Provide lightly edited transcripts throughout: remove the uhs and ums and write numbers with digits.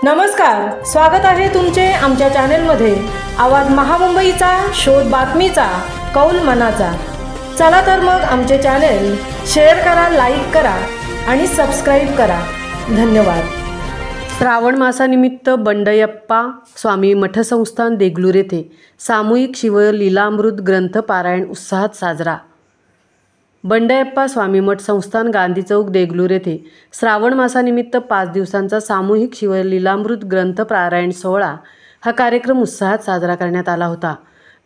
नमस्कार, स्वागत आहे तुमचे आमच्या चॅनेलमध्ये। आवाज महामुंबईचा, शोध बातमीचा, कौल मनाचा। चला तर मग आमचे चॅनेल शेअर करा, लाईक करा आणि सबस्क्राईब करा। धन्यवाद। श्रावण मासानिमित्त बंडयप्पा स्वामी मठसंस्थान देगलूर येथे सामूहिक शिवलीलामृत ग्रंथ पारायण उत्साहात साजरा। बंडयप्पा स्वामी मठ संस्थान गांधी चौक देगलूर येथे श्रावण मासानिमित्त 5 दिवसांचा सामूहिक शिवलीलामृत ग्रंथ पारायण सोहळा हा कार्यक्रम उत्साहात साजरा करण्यात आला होता।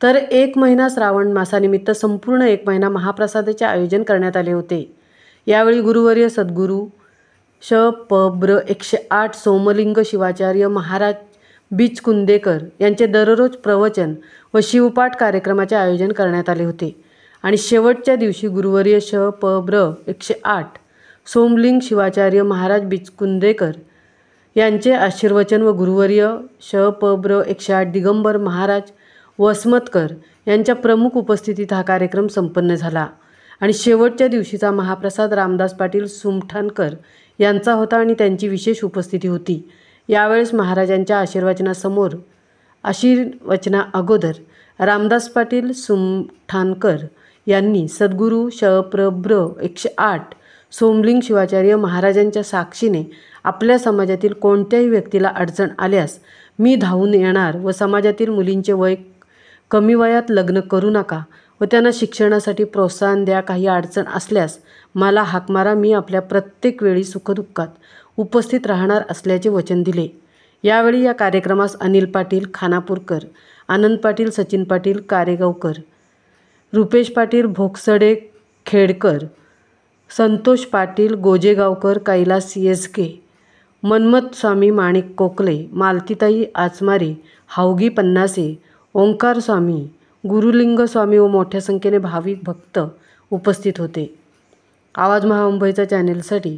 तर 1 महिना श्रावण मासानिमित्त संपूर्ण 1 महिना महाप्रसादाचे आयोजन करण्यात आले होते। यावेळी गुरुवर्य सद्गुरू श.प.ब्र. 108 सोमलिंग शिवाचार्य महाराज बिचकुंदेकर यांचे दररोज प्रवचन व शिवपाठ कार्यक्रमाचे आयोजन करण्यात आले होते आणि शेवटच्या दिवशी गुरुवर्य श.प.ब्र. 108 सोमलिंग शिवाचार्य महाराज बिचकुंदेकर यांचे आशीर्वचन व गुरुवर्य श.प.ब्र. 108 दिगंबर महाराज वसमतकर यांच्या प्रमुख उपस्थितीत हा कार्यक्रम संपन्न झाला आणि शेवटच्या दिवशीचा महाप्रसाद रामदास पाटील सुमठाणकर यांचा होता आणि त्यांची विशेष उपस्थिती होती। यावेळेस महाराजांच्या आशीर्वचना अगोदर रामदास पाटील सुमठाणकर यांनी सद्गुरू श.प.ब्र. 108 सोमलिंग शिवाचार्य महाराजांच्या साक्षीने आपल्या समाजातील कोणत्याही व्यक्तीला अडचण आल्यास मी धावून येणार व समाजातील मुलींचे वय कमी वयात लग्न करू नका व त्यांना शिक्षणासाठी प्रोत्साहन द्या। काही अडचण असल्यास मला हाक मारा, मी आपल्या प्रत्येक वेळी सुखदुःखात उपस्थित राहणार असल्याचे वचन दिले। यावेळी या कार्यक्रमास अनिल पाटील खानापूरकर, आनंद पाटील, सचिन पाटील कारेगावकर, रुपेश पाटील भोकसडे खेडकर, संतोष पाटील गोजेगावकर, कैलास येसके, मन्मथ स्वामी माणिक कोकले, मालतीताई आचमारे, हावगी पन्नासे, ओंकार स्वामी, गुरुलिंग स्वामी व मोठ्या संख्येने भाविक भक्त उपस्थित होते। आवाज महामुंबईचा चॅनेलसाठी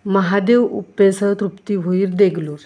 महादेव उप्पेसह तृप्ती भोईर, देगलूर।